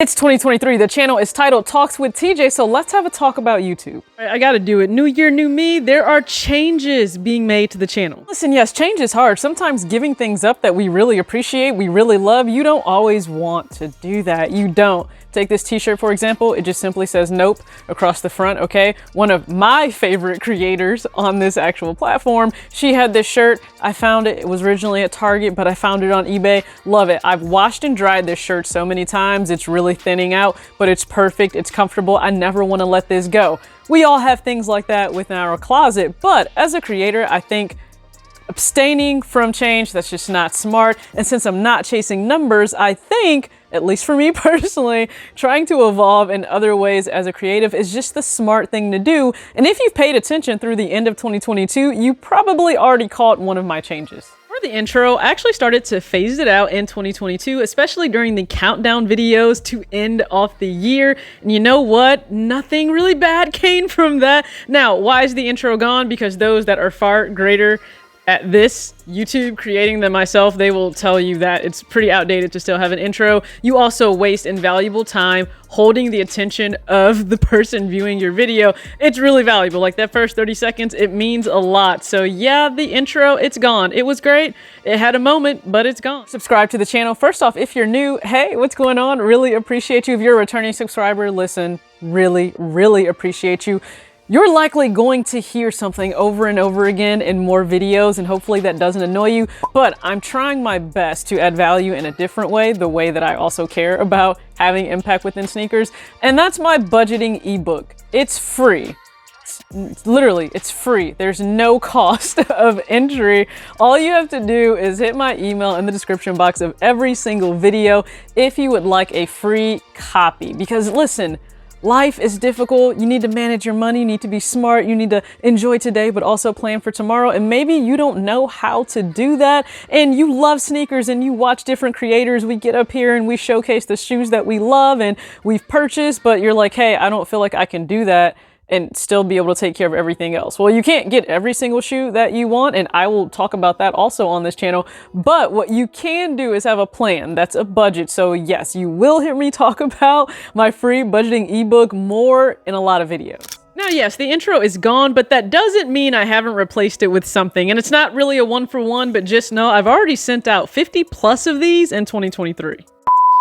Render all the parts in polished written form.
It's 2023. The channel is titled Talks with TJ, so let's have a talk about YouTube. I gotta do it. New year, new me. There are changes being made to the channel. Listen, yes, change is hard. Sometimes giving things up that we really appreciate, we really love, you don't always want to do that. You don't. Take this t-shirt, for example. It just simply says nope across the front, okay? One of my favorite creators on this actual platform, she had this shirt. I found it. It was originally at Target, but I found it on eBay. Love it. I've washed and dried this shirt so many times. It's really thinning out, but it's perfect. It's comfortable. I never want to let this go. We all have things like that within our closet, but as a creator, I think abstaining from change, that's just not smart. And since I'm not chasing numbers, I think, at least for me personally, trying to evolve in other ways as a creative is just the smart thing to do. And if you've paid attention through the end of 2022, you probably already caught one of my changes. For the intro, I actually started to phase it out in 2022, especially during the countdown videos to end off the year. And you know what? Nothing really bad came from that. Now, why is the intro gone? Because those that are far greater at this, YouTube, creating them myself, they will tell you that it's pretty outdated to still have an intro. You also waste invaluable time holding the attention of the person viewing your video. It's really valuable. Like that first 30 seconds, it means a lot. So yeah, the intro, it's gone. It was great. It had a moment, but it's gone. Subscribe to the channel. First off, if you're new, hey, what's going on? Really appreciate you. If you're a returning subscriber, listen, really appreciate you. You're likely going to hear something over and over again in more videos, and hopefully that doesn't annoy you, but I'm trying my best to add value in a different way, the way that I also care about having impact within sneakers, and that's my budgeting ebook. It's free. Literally, it's free. There's no cost of entry. All you have to do is hit my email in the description box of every single video if you would like a free copy, because listen, life is difficult. You need to manage your money. You need to be smart. You need to enjoy today, but also plan for tomorrow. And maybe you don't know how to do that. And you love sneakers and you watch different creators. We get up here and we showcase the shoes that we love and we've purchased, but you're like, hey, I don't feel like I can do that and still be able to take care of everything else. Well, you can't get every single shoe that you want, and I will talk about that also on this channel. But what you can do is have a plan. That's a budget. So yes, you will hear me talk about my free budgeting ebook more in a lot of videos. Now, yes, the intro is gone, but that doesn't mean I haven't replaced it with something. And it's not really a one-for-one, but just know I've already sent out 50 plus of these in 2023.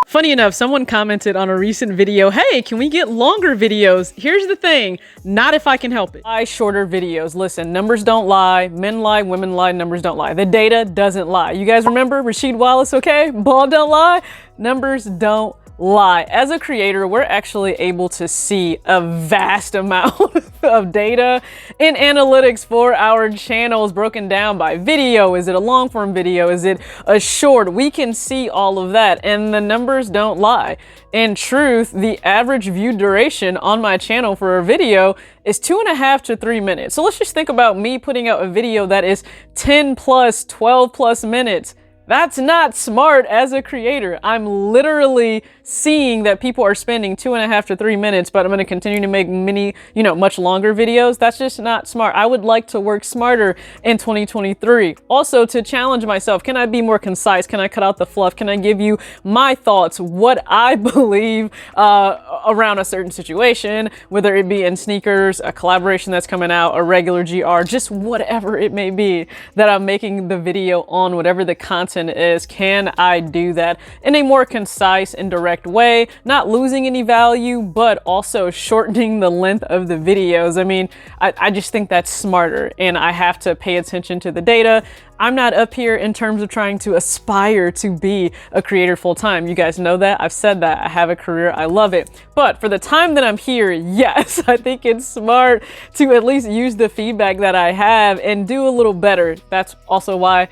Funny enough, someone commented on a recent video, hey, can we get longer videos? Here's the thing, not if I can help it. Shorter videos. Listen, numbers don't lie. Men lie, women lie, numbers don't lie. The data doesn't lie. You guys remember Rasheed Wallace, okay? Ball don't lie, numbers don't lie. As a creator, we're actually able to see a vast amount of data in analytics for our channels broken down by video. Is it a long form video? Is it a short? We can see all of that and the numbers don't lie. In truth, the average view duration on my channel for a video is 2.5 to 3 minutes. So let's just think about me putting out a video that is 10 plus, 12 plus minutes. That's not smart as a creator. I'm literally seeing that people are spending 2.5 to 3 minutes, but I'm going to continue to make many, much longer videos. That's just not smart. I would like to work smarter in 2023. Also, to challenge myself, can I be more concise? Can I cut out the fluff? Can I give you my thoughts, what I believe around a certain situation, whether it be in sneakers, a collaboration that's coming out, a regular GR, just whatever it may be that I'm making the video on, whatever the content is, can I do that in a more concise and direct way, not losing any value, but also shortening the length of the videos? I mean, I just think that's smarter, and I have to pay attention to the data. I'm not up here in terms of trying to aspire to be a creator full time. You guys know that. I've said that. I have a career. I love it. But for the time that I'm here, yes, I think it's smart to at least use the feedback that I have and do a little better. That's also why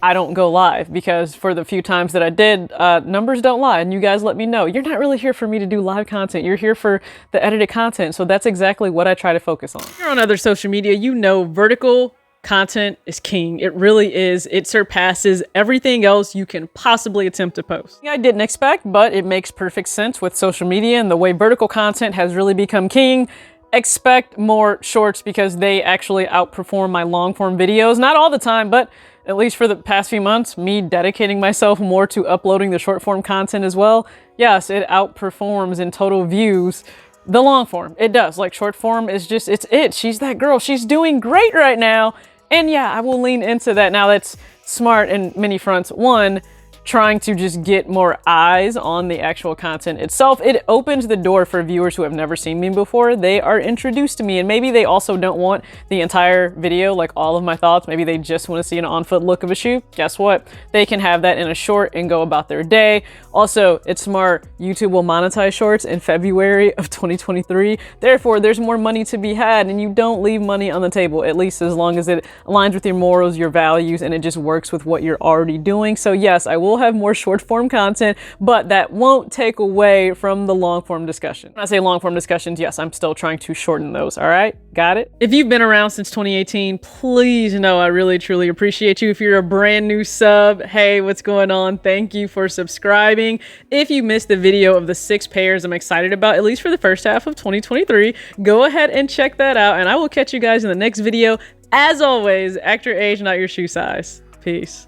I don't go live, because for the few times that I did, numbers don't lie. And you guys let me know, you're not really here for me to do live content. You're here for the edited content. So that's exactly what I try to focus on. If you're on other social media, vertical content is king. It really is. It surpasses everything else you can possibly attempt to post. I didn't expect, but it makes perfect sense with social media and the way vertical content has really become king. expect more shorts because they actually outperform my long form videos. Not all the time, but at least for the past few months, me dedicating myself more to uploading the short form content as well. Yes, it outperforms in total views the long form. It does. Like, short form is just, it's it. She's that girl. She's doing great right now. And yeah, I will lean into that. Now, that's smart in many fronts. One, trying to just get more eyes on the actual content itself. It opens the door for viewers who have never seen me before. They are introduced to me, and maybe they also don't want the entire video, like all of my thoughts. Maybe they just want to see an on-foot look of a shoe. Guess what? They can have that in a short and go about their day. Also, it's smart. YouTube will monetize shorts in February of 2023. Therefore, there's more money to be had, and you don't leave money on the table, at least as long as it aligns with your morals, your values, and it just works with what you're already doing. So yes, I will have more short form content, but that won't take away from the long form discussion. When I say long form discussions, yes, I'm still trying to shorten those. All right, got it? If you've been around since 2018, please know I really, truly appreciate you. If you're a brand new sub, hey, what's going on? Thank you for subscribing. If you missed the video of the 6 pairs I'm excited about, at least for the first half of 2023, go ahead and check that out, and I will catch you guys in the next video. As always, act your age, not your shoe size. Peace.